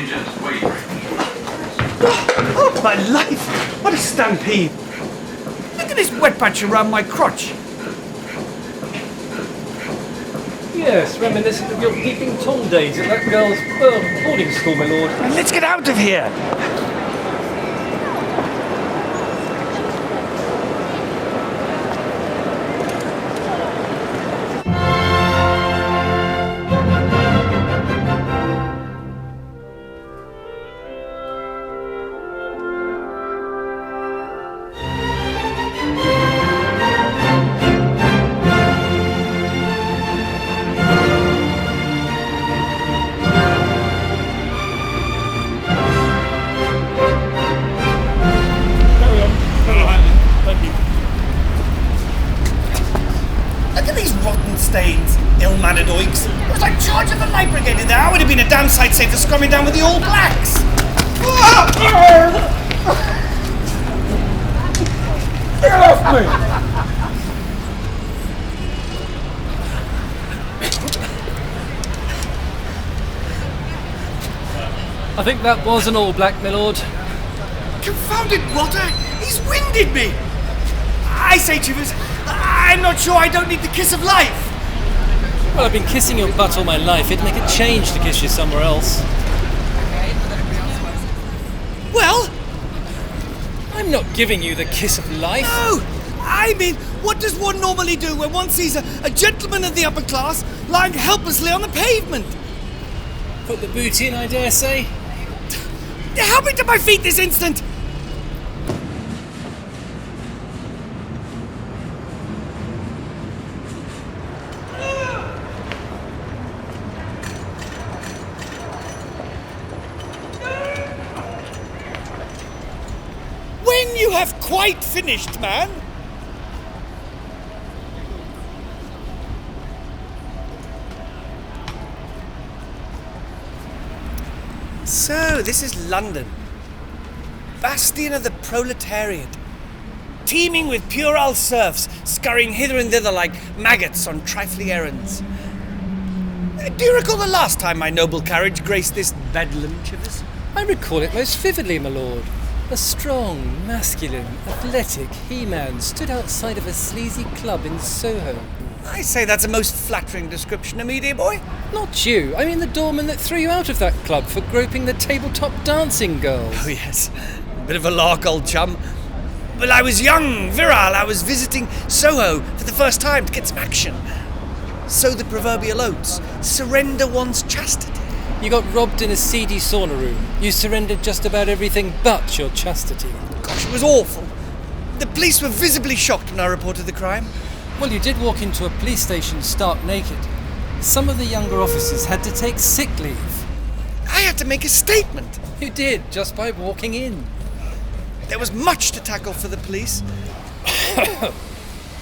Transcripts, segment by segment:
just wait. Oh, my life! What a stampede! Look at this wet patch around my crotch. Yes, reminiscent of your peeping Tom days at that girl's boarding school, my lord. And let's get out of here! Stains, ill-mannered oiks. It was like charge of the Light Brigade in there. I would have been a damn sight safer scrumming down with the All Blacks. Get off me! I think that was an All Black, my lord. Confounded Walter! He's winded me! I say, Chivers, I'm not sure I don't need the kiss of life. Well, I've been kissing your butt all my life. It'd make a change to kiss you somewhere else. Well? I'm not giving you the kiss of life. No! I mean, what does one normally do when one sees a gentleman of the upper class lying helplessly on the pavement? Put the boot in, I dare say. Help me to my feet this instant! When you have quite finished, man. So, this is London. Bastion of the proletariat. Teeming with puerile serfs, scurrying hither and thither like maggots on trifling errands. Do you recall the last time my noble carriage graced this bedlam, Chivers? I recall it most vividly, my lord. A strong, masculine, athletic he-man stood outside of a sleazy club in Soho. I say that's a most flattering description of me, dear boy. Not you. I mean the doorman that threw you out of that club for groping the tabletop dancing girls. Oh, yes. A bit of a lark, old chum. Well, I was young, virile. I was visiting Soho for the first time to get some action. Sow the proverbial oats. Surrender one's chastity. You got robbed in a seedy sauna room. You surrendered just about everything but your chastity. Gosh, it was awful. The police were visibly shocked when I reported the crime. Well, you did walk into a police station stark naked. Some of the younger officers had to take sick leave. I had to make a statement. You did, just by walking in. There was much to tackle for the police.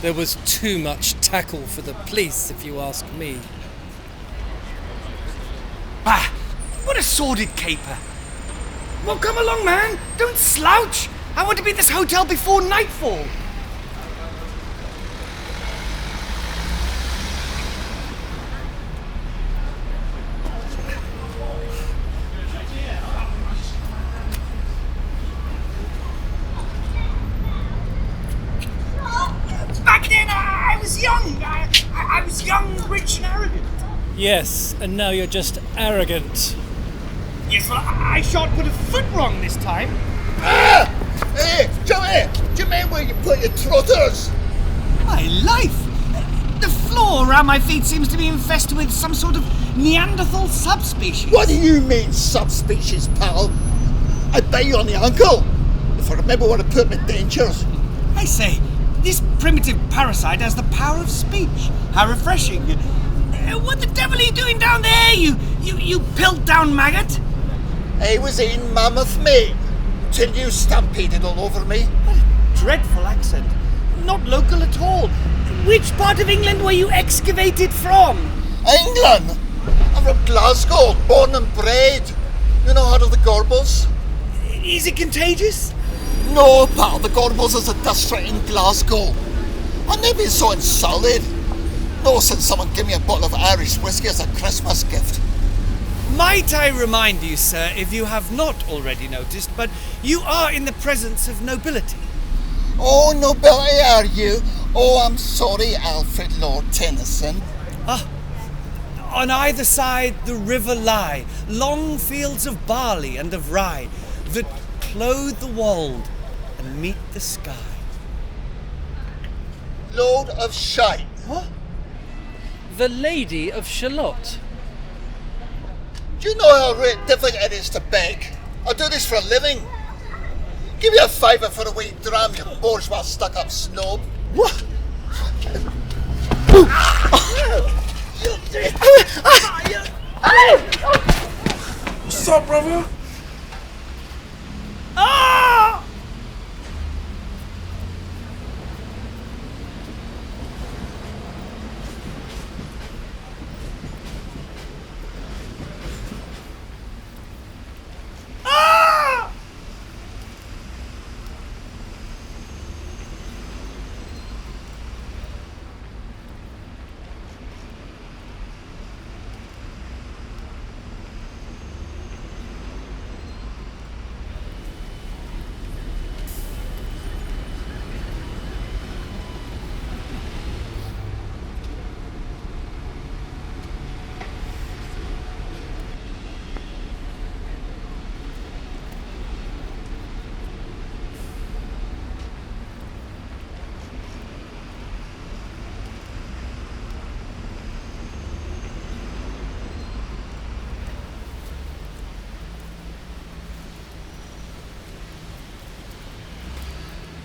There was too much tackle for the police, if you ask me. Bah! What a sordid caper. Well, come along, man. Don't slouch. I want to be at this hotel before nightfall. Back then, I was young. I was young, rich, and arrogant. Yes, and now you're just arrogant. Yes, well, I shan't put a foot wrong this time. Ah! Hey, Joey! Do you mean where you put your trotters? My life! The floor around my feet seems to be infested with some sort of Neanderthal subspecies. What do you mean, subspecies, pal? I'd bite you on the ankle if I remember where I put my dentures. I say, this primitive parasite has the power of speech. How refreshing. What the devil are you doing down there, you pilt-down maggot? I was in Mammoth, mate, till you stampeded all over me. What a dreadful accent. Not local at all. Which part of England were you excavated from? England? I'm from Glasgow, born and bred. You know, out of the Gorbals? Is it contagious? No, pal, the Gorbals is a district in Glasgow. I've never been so insulted. No, since someone gave me a bottle of Irish whiskey as a Christmas gift. Might I remind you, sir, if you have not already noticed, but you are in the presence of nobility. Oh, nobility are you? Oh, I'm sorry, Alfred Lord Tennyson. On either side the river lie, long fields of barley and of rye, that clothe the wold and meet the sky. Lord of Shite. What? The Lady of Shalott. Do you know how really difficult it is to beg? I do this for a living. Give me a favour for a wee dram, you bourgeois stuck-up snob. What? What's up, brother? Ah!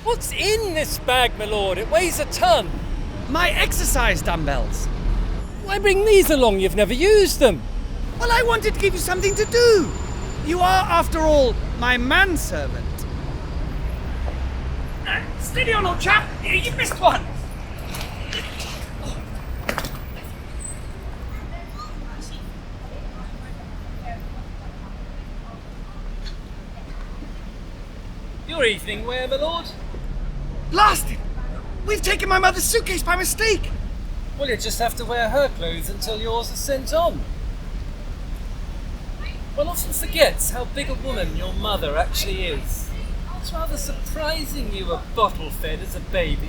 What's in this bag, my lord? It weighs a ton. My exercise dumbbells. Why bring these along? You've never used them. Well, I wanted to give you something to do. You are, after all, my manservant. Steady on, old chap. You missed one. Your evening wear, my lord? Blasted! We've taken my mother's suitcase by mistake. Well, you just have to wear her clothes until yours are sent on. One often forgets how big a woman your mother actually is. It's rather surprising you were bottle-fed as a baby.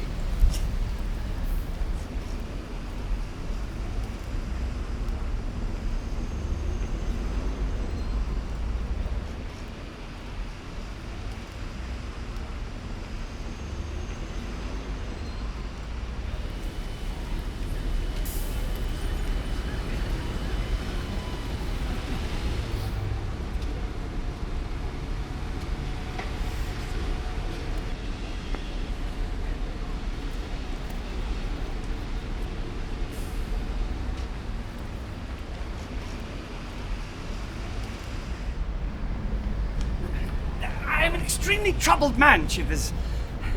I'm an extremely troubled man, Chivers.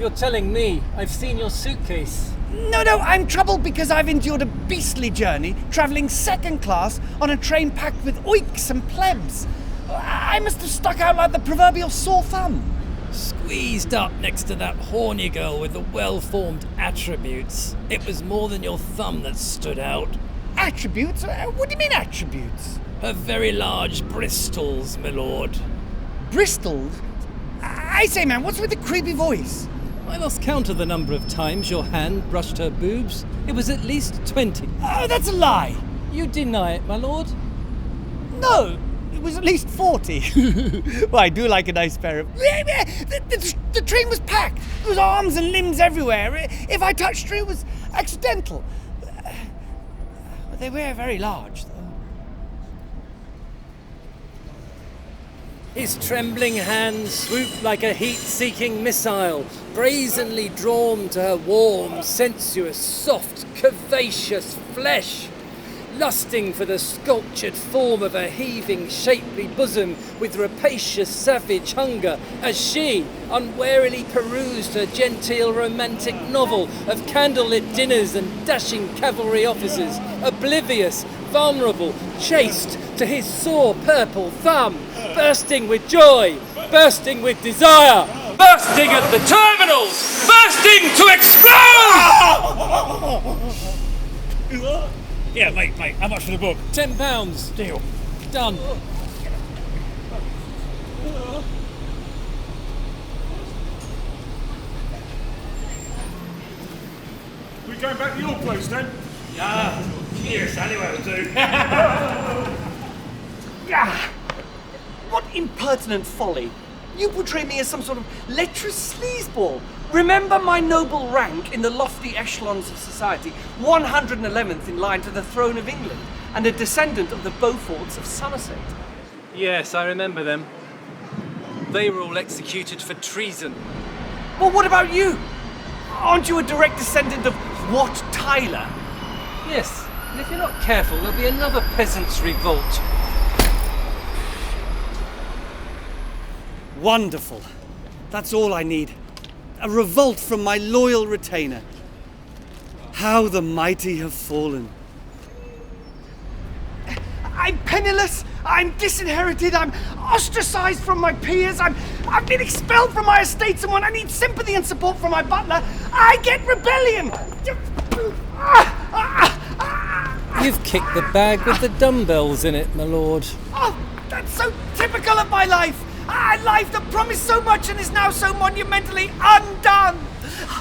You're telling me I've seen your suitcase. No, I'm troubled because I've endured a beastly journey, travelling second class on a train packed with oiks and plebs. I must have stuck out like the proverbial sore thumb. Squeezed up next to that horny girl with the well-formed attributes. It was more than your thumb that stood out. Attributes? What do you mean attributes? Her very large bristles, my lord. Bristol? I say, man, what's with the creepy voice? I lost count of the number of times your hand brushed her boobs. It was at least 20. Oh, that's a lie. You deny it, my lord? No, it was at least 40. Well, I do like a nice pair of... The train was packed. There was arms and limbs everywhere. If I touched her, it was accidental. But they were very large, though. His trembling hand swooped like a heat-seeking missile, brazenly drawn to her warm, sensuous, soft, curvaceous flesh, lusting for the sculptured form of her heaving, shapely bosom with rapacious, savage hunger, as she unwarily perused her genteel romantic novel of candlelit dinners and dashing cavalry officers, oblivious, vulnerable, chaste to his sore purple thumb, bursting with joy, bursting with desire, bursting at the terminals, bursting to explode! Yeah, mate, how much for the book? £10. Deal. done. We going back to your place then? Yeah, yes, anyway will do. What impertinent folly! You portray me as some sort of lecherous sleazeball. Remember my noble rank in the lofty echelons of society, 111th in line to the throne of England, and a descendant of the Beauforts of Somerset. Yes, I remember them. They were all executed for treason. Well, what about you? Aren't you a direct descendant of Wat Tyler? Yes, and if you're not careful, there'll be another peasants' revolt. Wonderful. That's all I need. A revolt from my loyal retainer. How the mighty have fallen. I'm penniless, I'm disinherited, I'm ostracized from my peers, I've been expelled from my estates, and when I need sympathy and support from my butler, I get rebellion! You've kicked the bag with the dumbbells in it, my lord. Oh, that's so typical of my life! A life that promised so much and is now so monumentally undone!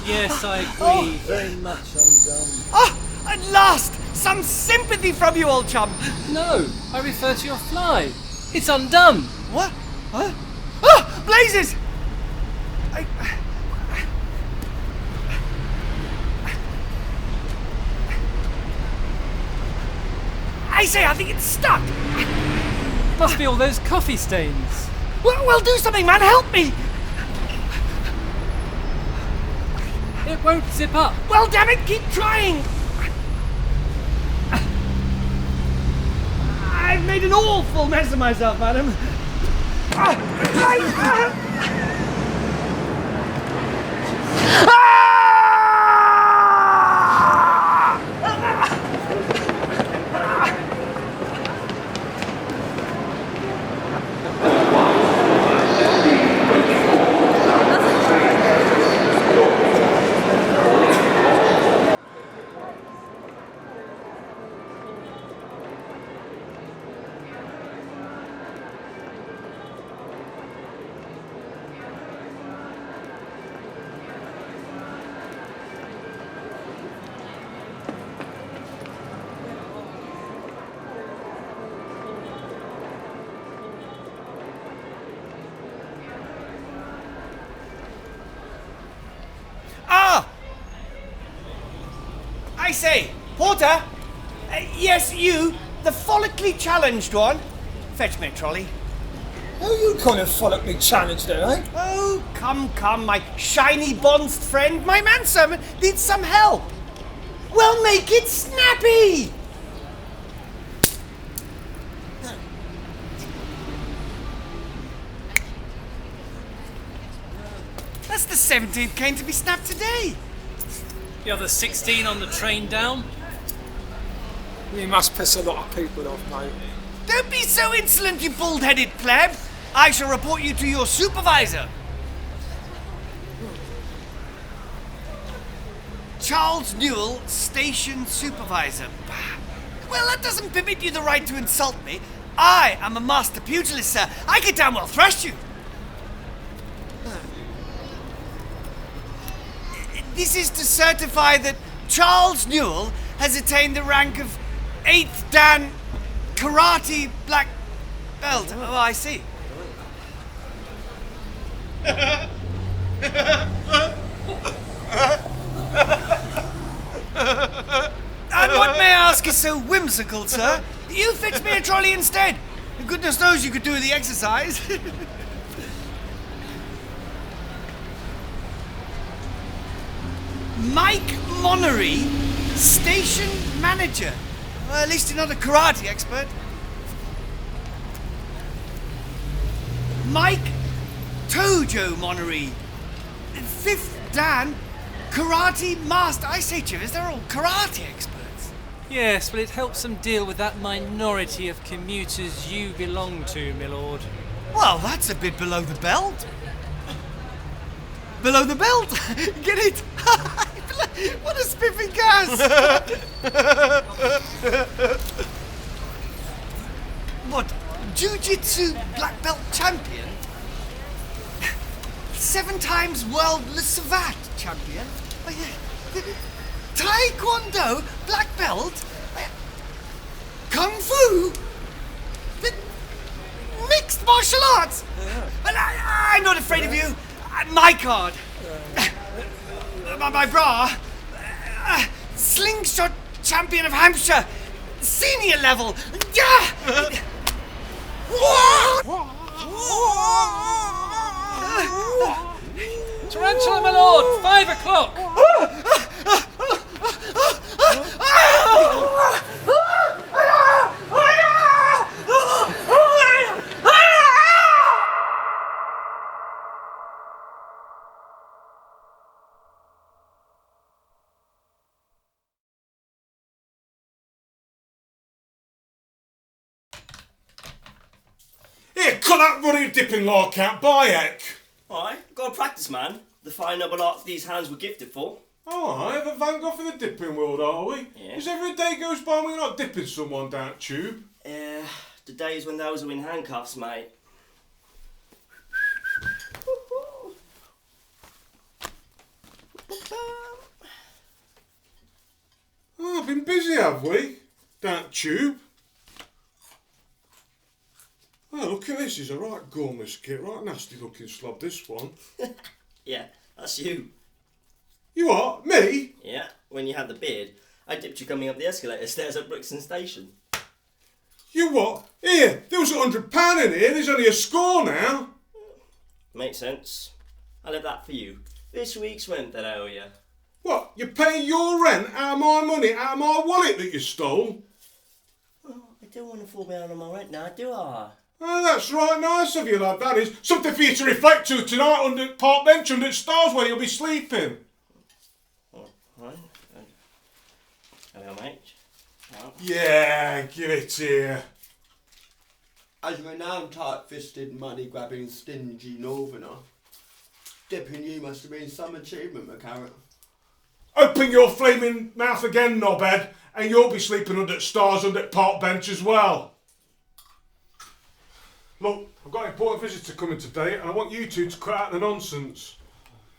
Yes, I agree. Very much undone. Oh, at last! Some sympathy from you, old chum! No, I refer to your fly. It's undone. What? Huh? Oh, blazes! I say, I think it's stuck! Must be all those coffee stains. Well, do something, man! Help me! It won't zip up. Well, damn it, keep trying! I've made an awful mess of myself, madam. I say, Porter! Yes, you, the follically challenged one. Fetch me a trolley. Oh, you kind of follically challenged her, eh? Oh, come, my shiny bonzed friend. My manservant needs some help. Well, make it snappy! That's the 17th cane to be snapped today. The other 16 on the train down. You must piss a lot of people off, mate. Don't be so insolent, you bald-headed pleb. I shall report you to your supervisor. Charles Newell, station supervisor. Well, that doesn't permit you the right to insult me. I am a master pugilist, sir. I could damn well thrash you. This is to certify that Charles Newell has attained the rank of 8th Dan Karate Black Belt. Oh, I see. And what, may I ask, is so whimsical, sir? You fetch me a trolley instead. Goodness knows you could do the exercise. Mike Monnery, station manager. Well, at least you're not a karate expert. Mike Tojo Monnery, 5th Dan, karate master. I say, Chivers, they're all karate experts. Yes, but it helps them deal with that minority of commuters you belong to, my lord. Well, that's a bit below the belt. Below the belt? Get it? What a spiffy gas! What? Jiu-Jitsu black belt champion. 7 times world Le Savat champion. Taekwondo black belt. Kung Fu. Mixed martial arts. And I'm not afraid of you. My card. My bra. Slingshot champion of Hampshire. Senior level. Tarantula, my lord! 5 o'clock! Here, cut that running dipping lark out, by heck. Alright, gotta practice, man. The fine noble art these hands were gifted for. Alright, the Van Gogh in the dipping world, are we? Yeah. Because every day goes by and we're not dipping someone down tube. The days when those are in handcuffs, mate. Oh, I've been busy, have we? Down tube. Oh, look at this, he's a right gourmet skit, right nasty looking slob, this one. Yeah, that's you. You are? Me? Yeah, when you had the beard, I dipped you coming up the escalator stairs at Brixton Station. You what? Here, there was £100 in here, there's only a score now. Makes sense. I'll have that for you. This week's rent that I owe you. What, you're paying your rent out of my money, out of my wallet that you stole? Well, I don't want to fall behind on my rent now, do I? Oh, that's right nice of you, lad, that is. Something for you to reflect to tonight under park bench under the stars where you'll be sleeping. Right. Hello, mate. Well. Yeah, give it here. As a renowned tight-fisted, money-grabbing, stingy northerner, dipping you must have been some achievement, McCarrot. Open your flaming mouth again, knobhead, and you'll be sleeping under the stars under the park bench as well. Look, I've got an important visitor coming today, and I want you two to cut out the nonsense.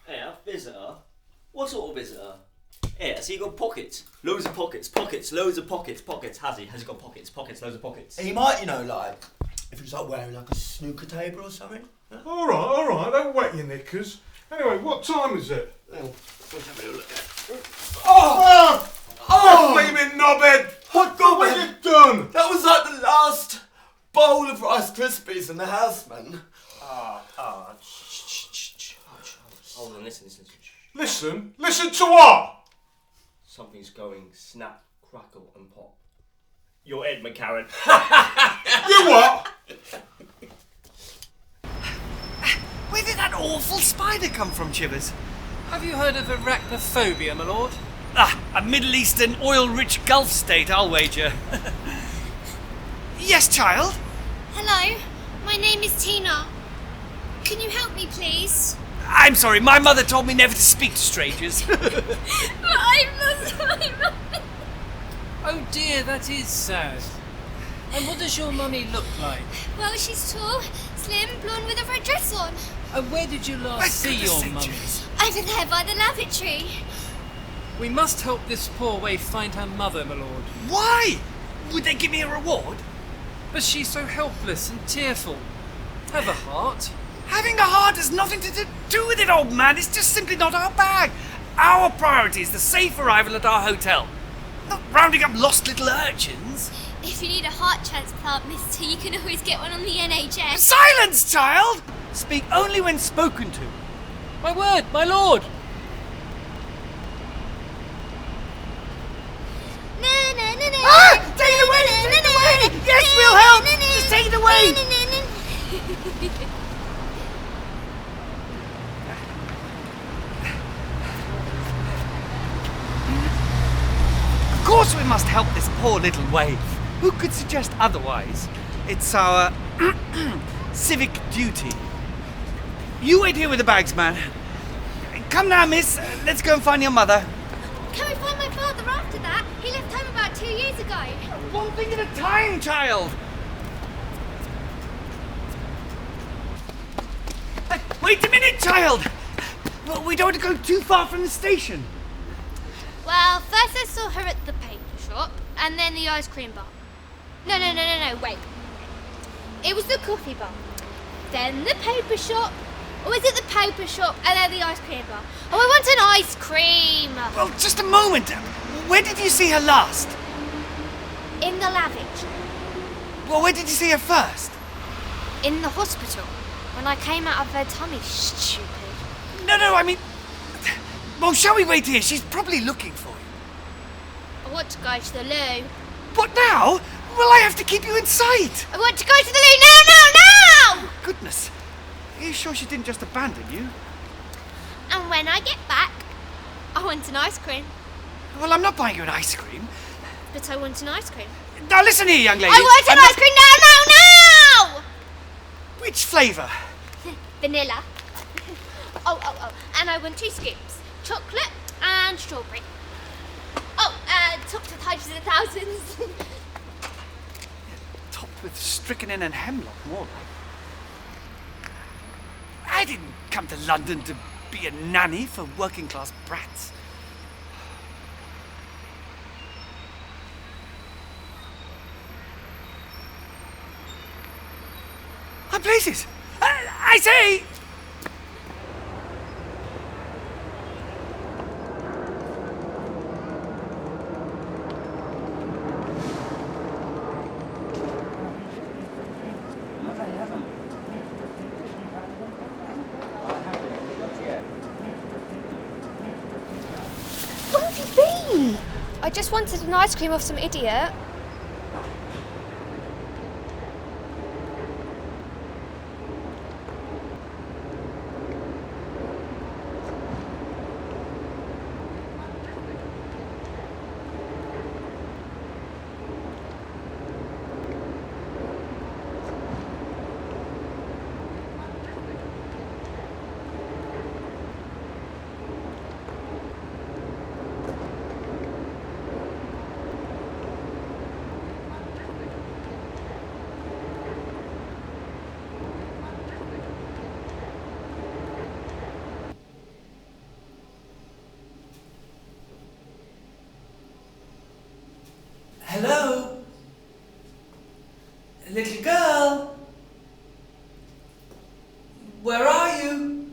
Hey, a visitor? What sort of visitor? Yeah, so you got pockets. Loads of pockets, loads of pockets. Has he got pockets, loads of pockets? He might, like, if he's like wearing like a snooker table or something. Huh? All right, don't wet your knickers. Anyway, what time is it? Well, let's have a little look at it. Oh, flaming knobhead! Oh, God, What man. have you done? That was like the last bowl of Rice Krispies in the house, man. Hold on, listen. Listen to what? Something's going snap, crackle and pop. Your Ed McCarran. You what? Where did that awful spider come from, Chivers? Have you heard of arachnophobia, my lord? A Middle Eastern oil-rich Gulf state, I'll wager. Yes, child? Hello, my name is Tina. Can you help me, please? I'm sorry, my mother told me never to speak to strangers. I've lost my mum. Oh dear, that is sad. And what does your mummy look like? Well, she's tall, slim, blonde with a red dress on. And where did you last see your mummy? Over there by the lavatory. We must help this poor waif find her mother, my lord. Why? Would they give me a reward? But she's so helpless and tearful. Have a heart. Having a heart has nothing to do with it, old man. It's just simply not our bag. Our priority is the safe arrival at our hotel. Not rounding up lost little urchins. If you need a heart transplant, mister, you can always get one on the NHS. Silence, child! Speak only when spoken to. My word, my lord! Take it away! Take it away! Yes, we'll help! Just take it away! Of course we must help this poor little waif. Who could suggest otherwise? It's our civic duty. You wait here with the bags, man. Come now, miss. Let's go and find your mother. Can we find my father after that? He left home about 2 years ago. One thing at a time, child. Wait a minute, child! Well, we don't want to go too far from the station. Well, first I saw her at the paper shop, and then the ice cream bar. No, wait. It was the coffee bar, then the paper shop, or was it the paper shop and then the ice cream bar? Oh, I want an ice cream! Well, just a moment. Where did you see her last? In the lavage. Well, where did you see her first? In the hospital. When I came out of her tummy, stupid. No, I mean... Well, shall we wait here? She's probably looking for you. I want to go to the loo. What now? Well, I have to keep you in sight. I want to go to the loo now! Goodness. Are you sure she didn't just abandon you? And when I get back, I want an ice cream. Well, I'm not buying you an ice cream. But I want an ice cream. Now listen here, young lady. I want an ice cream now! Which flavour? Vanilla. Oh. And I want 2 scoops. Chocolate and strawberry. Oh, topped with hundreds of thousands. Topped with strychnine and hemlock, more like. I didn't come to London to be a nanny for working class brats. I'm places. I say. Where have you been? I just wanted an ice cream off some idiot. Hello? Little girl? Where are you?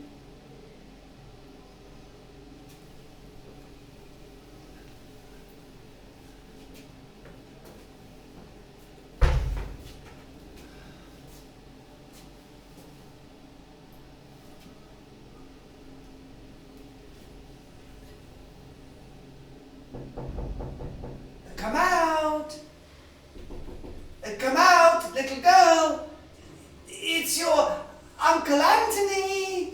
Come out! Come out, little girl! It's your Uncle Anthony!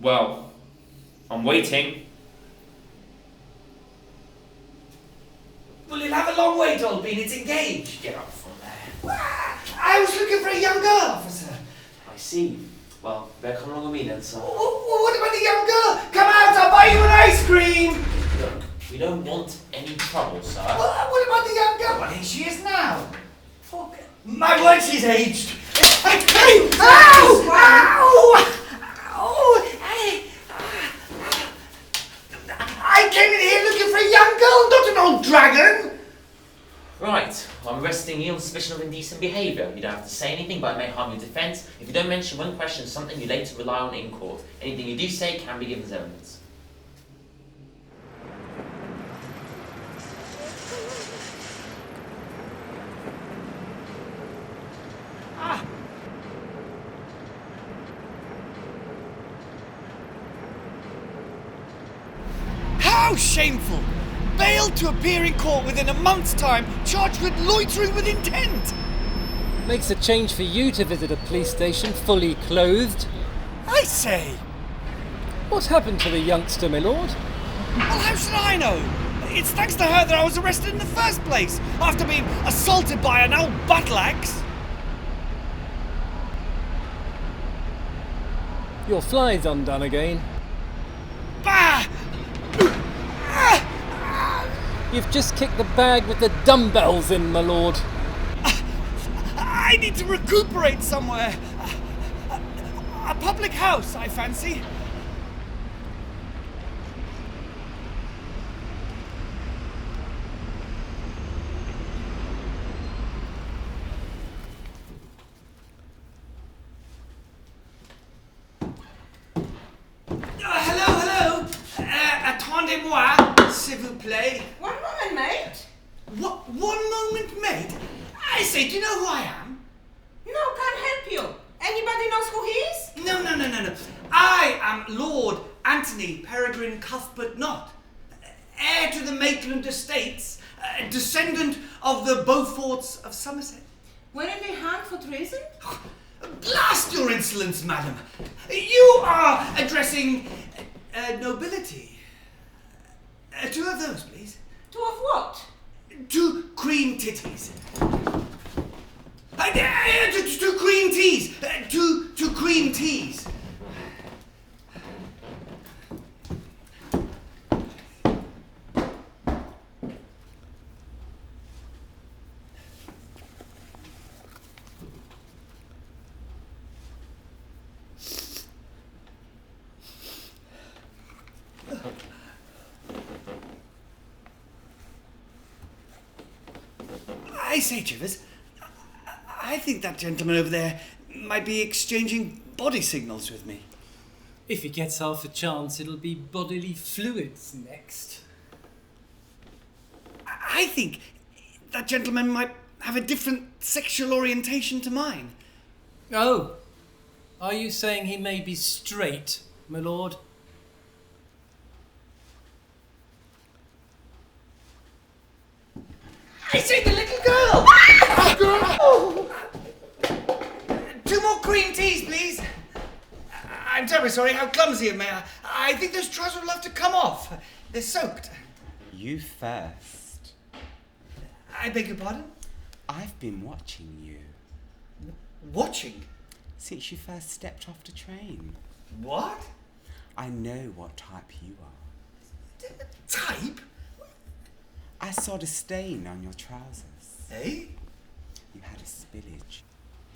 Well, I'm waiting. Well, you'll have a long way, Dolby, it's engaged. Get up from there. I was looking for a young girl, officer. I see. Well, better come along with me then, sir. What about the young girl? Come out, I'll buy you an ice cream. Look, we don't want any trouble, sir. What about the young girl? Well, here she is now. Fuck. My word, she's aged. Hey! Ow! Ow! Ow! I came in here looking for a young girl, not an old dragon. Right, well, I'm arresting you on suspicion of indecent behaviour. You don't have to say anything, but it may harm your defence. If you don't mention one question, something you later rely on in court. Anything you do say can be given as evidence. How shameful! Bailed to appear in court within a month's time, charged with loitering with intent! Makes a change for you to visit a police station fully clothed. I say! What happened to the youngster, my lord? Well, how should I know? It's thanks to her that I was arrested in the first place, after being assaulted by an old battle axe. Your fly's undone again. Bah! You've just kicked the bag with the dumbbells in, my lord. I need to recuperate somewhere. A public house, I fancy. Hello. Attendez-moi, s'il vous plaît. One moment, mate. What? 1 moment, mate? I say, do you know who I am? No, can't help you. Anybody knows who he is? No. I am Lord Anthony Peregrine Cuthbert Knott, heir to the Maitland estates, descendant of the Beauforts of Somerset. Weren't they hanged for treason? Blast your insolence, madam! You are addressing nobility. 2 of those, please. 2 of what? 2 cream titties. 2 cream teas. 2 cream teas. I say, Chivers, I think that gentleman over there might be exchanging body signals with me. If he gets half a chance, it'll be bodily fluids next. I think that gentleman might have a different sexual orientation to mine. Oh, are you saying he may be straight, my lord? I say, the little girl! 2 more cream teas, please. I'm terribly sorry, how clumsy of me. I think those trousers will have to come off. They're soaked. You first. I beg your pardon? I've been watching you. Watching? Since you first stepped off the train. What? I know what type you are. Type? I saw the stain on your trousers. Eh? You had a spillage.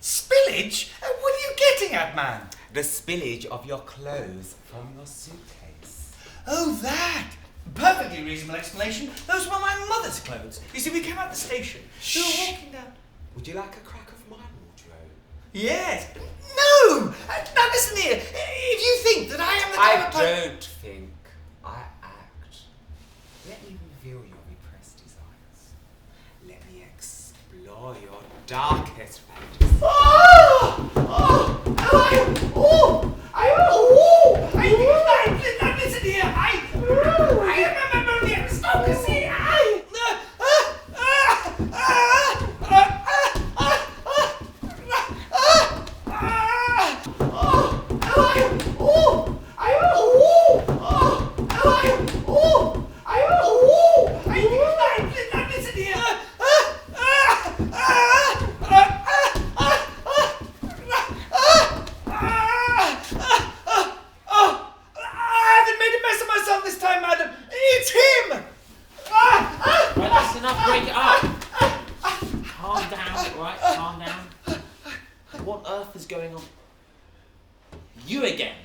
Spillage? What are you getting at, man? The spillage of your clothes from your suitcase. Oh, that! Perfectly reasonable explanation. Those were my mother's clothes. You see, we came out the station. We were walking down. Would you like a crack of my wardrobe? Yes. No! Now listen here. If you think that I am the type of I don't think. I act. Let me reveal your repressed desires. Let me explore your darkest fantasies. Listen here. I am a member of the aristocracy. You again.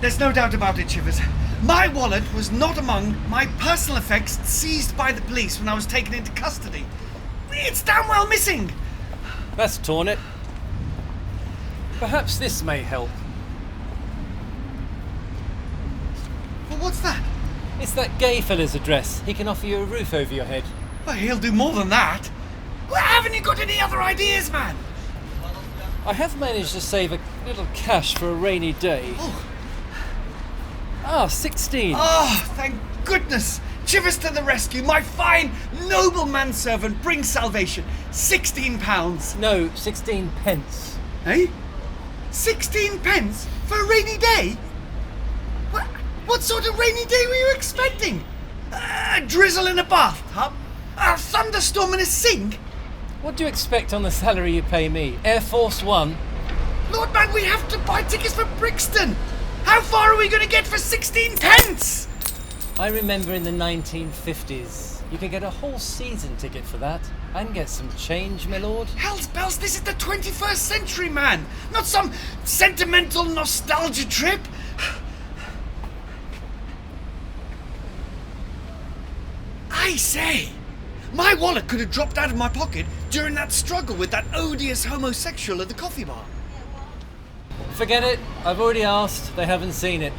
There's no doubt about it, Chivers. My wallet was not among my personal effects seized by the police when I was taken into custody. It's damn well missing. That's torn it. Perhaps this may help. Well, what's that? It's that gay fella's address. He can offer you a roof over your head. Well, he'll do more than that. Well, haven't you got any other ideas, man? I have managed to save a little cash for a rainy day. Oh. Ah, 16. Oh, thank goodness. Chivers to the rescue. My fine, noble manservant brings salvation. £16. No, 16 pence. Eh? 16 pence? For a rainy day? What sort of rainy day were you expecting? A drizzle in a bathtub? A thunderstorm in a sink? What do you expect on the salary you pay me? Air Force One? Lord man, we have to buy tickets for Brixton. How far are we going to get for 16 pence? I remember in the 1950s, you could get a whole season ticket for that. And get some change, my lord. Hell's bells, this is the 21st century, man. Not some sentimental nostalgia trip. I say, my wallet could have dropped out of my pocket during that struggle with that odious homosexual at the coffee bar. Forget it. I've already asked. They haven't seen it.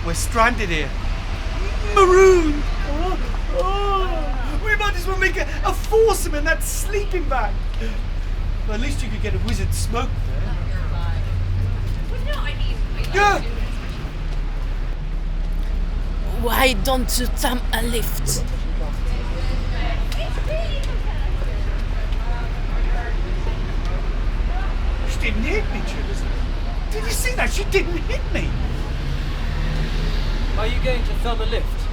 We're stranded here. Marooned. We might as well make a foursome in that sleeping bag. Well, at least you could get a wizard smoke there. Yeah. Why don't you tam a lift? She didn't hit me, Chivers. Did you see that? She didn't hit me. Are you going to thumb a lift?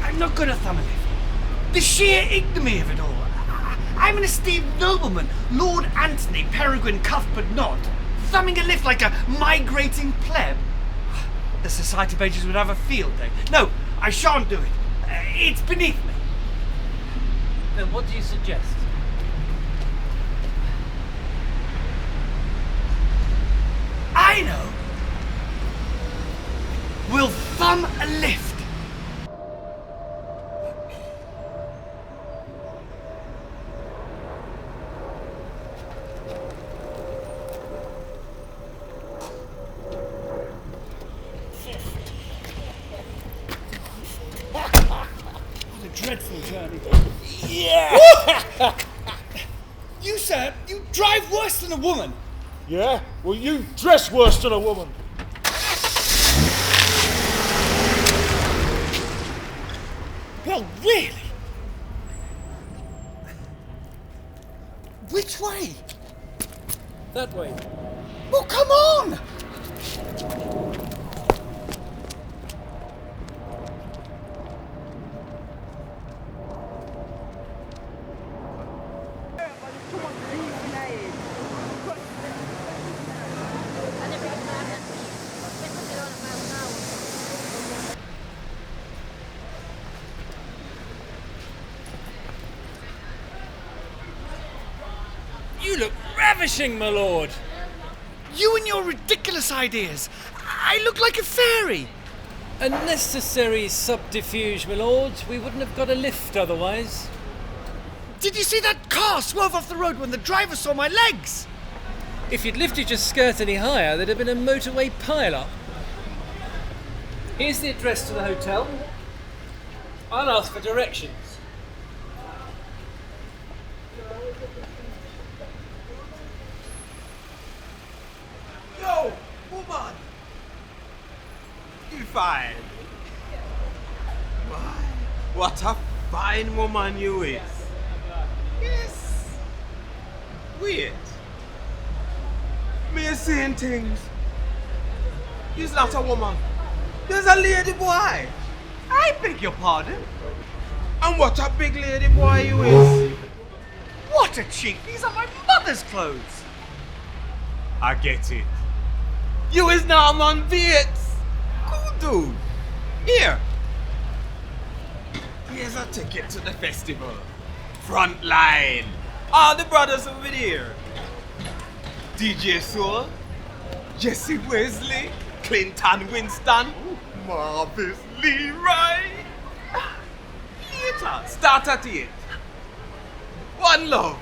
I'm not going to thumb a lift. The sheer ignominy of it all. I'm an esteemed nobleman, Lord Anthony Peregrine Cuthbert Knott, thumbing a lift like a migrating pleb. The society pages would have a field day. No, I shan't do it. It's beneath me. Then what do you suggest? I know. We'll thumb a lift. Dreadful journey. Yeah! You, sir, you drive worse than a woman. Yeah? Well, you dress worse than a woman. Well, really? Which way? That way. Well, come on! You look ravishing, my lord. You and your ridiculous ideas. I look like a fairy. A necessary subterfuge, my lord. We wouldn't have got a lift otherwise. Did you see that car swerve off the road when the driver saw my legs? If you'd lifted your skirt any higher, there'd have been a motorway pile-up. Here's the address to the hotel. I'll ask for directions. Yo, woman! You fine. My, what a fine woman you is. Yes. Wait. Me saying things. You's not a woman. You's a lady boy. I beg your pardon? And what a big lady boy you is. What a cheek! These are my mother's clothes. I get it. You is Norman Bates. Cool dude. Here. Here's a ticket to the festival. Front line. All the brothers over there. DJ Soul, Jesse Wesley, Clinton Winston, Marvis Leroy. Later, start at 8. One love.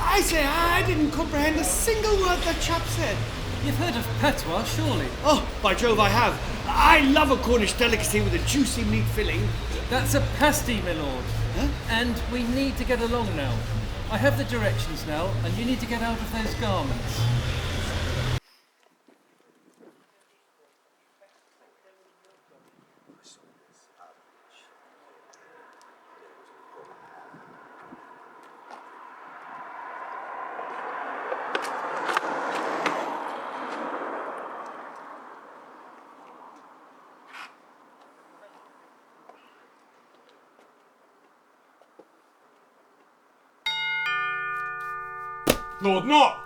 I say, I didn't comprehend a single word that chap said. You've heard of patois, surely? Oh, by Jove, I have. I love a Cornish delicacy with a juicy meat filling. That's a pasty, my lord. Huh? And we need to get along now. I have the directions now, and you need to get out of those garments. Lord, not!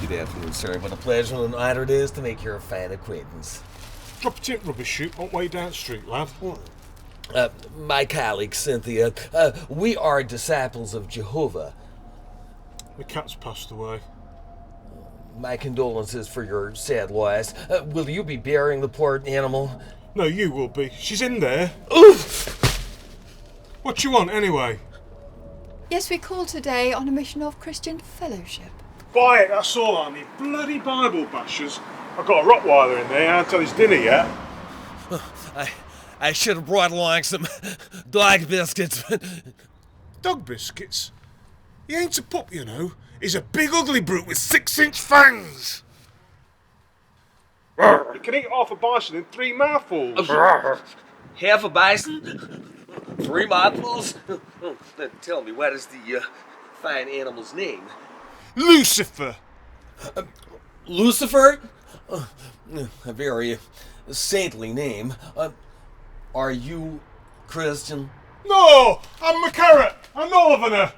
Good afternoon, sir. What a pleasure and an honour it is to make your fine acquaintance. Drop a tint rubbish chute on way down the street, lad. My colleague, Cynthia, we are disciples of Jehovah. The cat's passed away. My condolences for your sad loss. Will you be burying the poor animal? No, you will be. She's in there. Oof! What you want, anyway? Yes, we called today on a mission of Christian fellowship. Buy it, that's all I need. Bloody Bible bashers. I've got a Rottweiler in there, I haven't had his dinner yet. I should have brought along some dog biscuits. Dog biscuits? He ain't a pup, you know. He's a big ugly brute with 6-inch fangs. He can eat half a bison in 3 mouthfuls. Half a bison? 3 mouthfuls? Then tell me, what is the fine animal's name? Lucifer. Lucifer? A very saintly name. Are you Christian? No! I'm a carrot. I'm Northerner.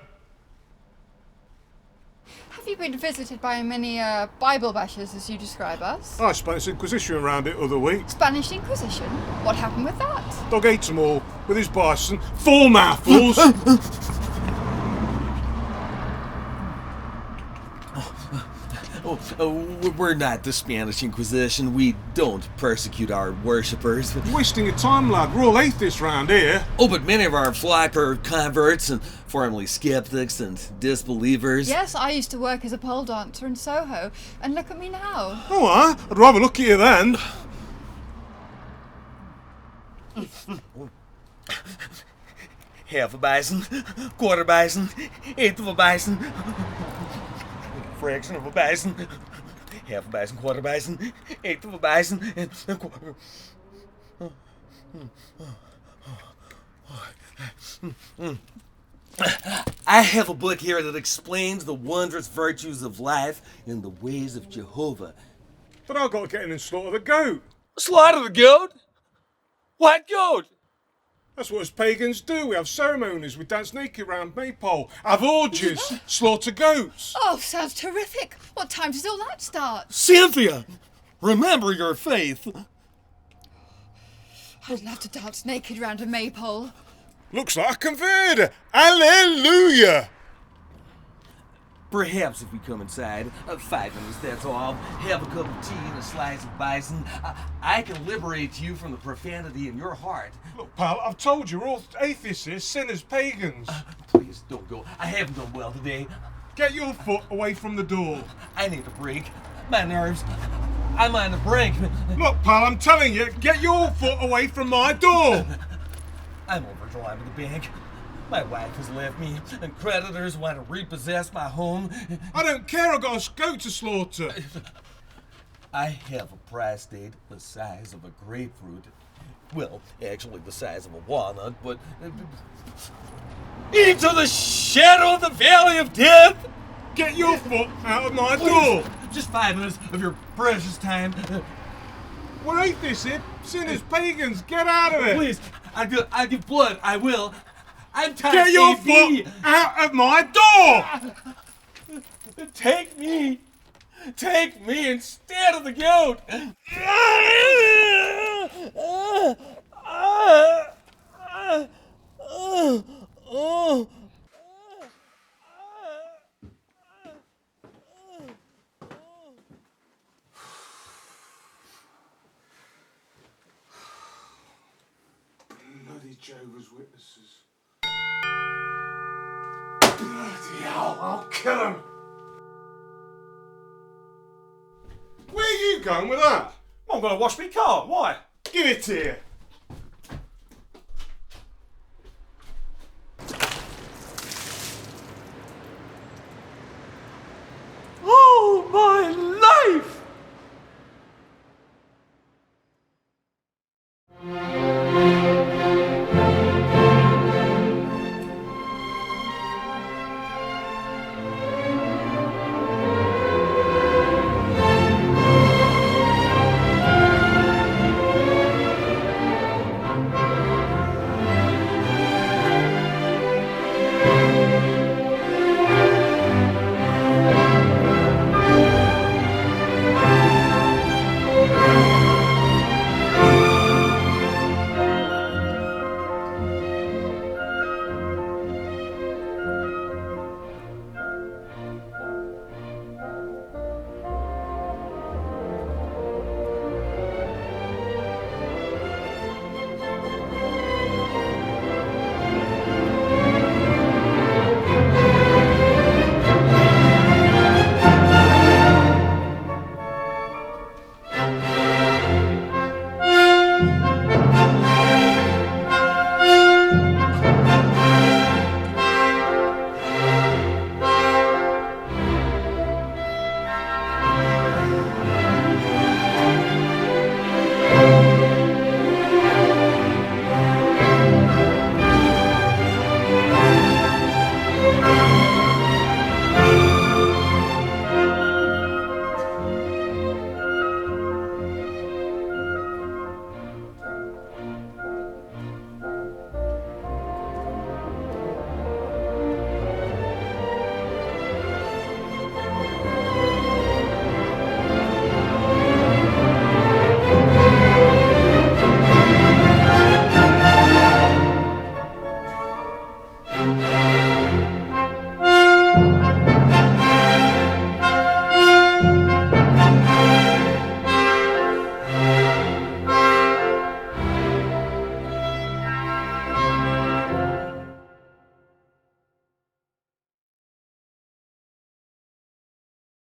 Have you been visited by many Bible bashers, as you describe us? I Spanish Inquisition around it other week. Spanish Inquisition? What happened with that? Dog ate them all with his bison. 4 mouthfuls. We're not the Spanish Inquisition. We don't persecute our worshippers. You're wasting your time, lad. We're all atheists round here. Oh, but many of our flock are converts and formerly skeptics and disbelievers. Yes, I used to work as a pole dancer in Soho, and look at me now. Oh, I'd rather look at you then. Half a bison, quarter bison, eighth of a bison, fraction of a bison, half a bison, quarter bison, eighth of a bison, and a quarter. I have a book here that explains the wondrous virtues of life in the ways of Jehovah. But I've got to get in and slaughter the goat. Slaughter the goat? What goat? That's what us pagans do. We have ceremonies. We dance naked round maypole, have orgies, slaughter goats. Oh, sounds terrific. What time does all that start? Cynthia, remember your faith. I'd love to dance naked round a maypole. Looks like a converter. Hallelujah! Perhaps if we come inside, 5 minutes, that's all, have a cup of tea and a slice of bison, I can liberate you from the profanity in your heart. Look, pal, I've told you, we're all atheists here, sinners, pagans. Please don't go. I haven't done well today. Get your foot away from the door. I need a break. My nerves. I'm on the brink. Look, pal, I'm telling you, get your foot away from my door. I'm overdrawn to the bank. My wife has left me, and creditors want to repossess my home. I don't care, I've got a goat to slaughter. I have a price date the size of a grapefruit. Well, actually the size of a walnut, but... Into the shadow of the valley of death! Get your foot out of my door! Just 5 minutes of your precious time. We're atheists here, sinners, pagans, get out of it! Please, I give blood, I will. I'm tired. Get your foot out of my door! Take me instead of the goat. Bloody Jehovah's Witnesses. Bloody hell, I'll kill him! you going with that? I'm going to wash my car. Why? Give it here. Oh, my life!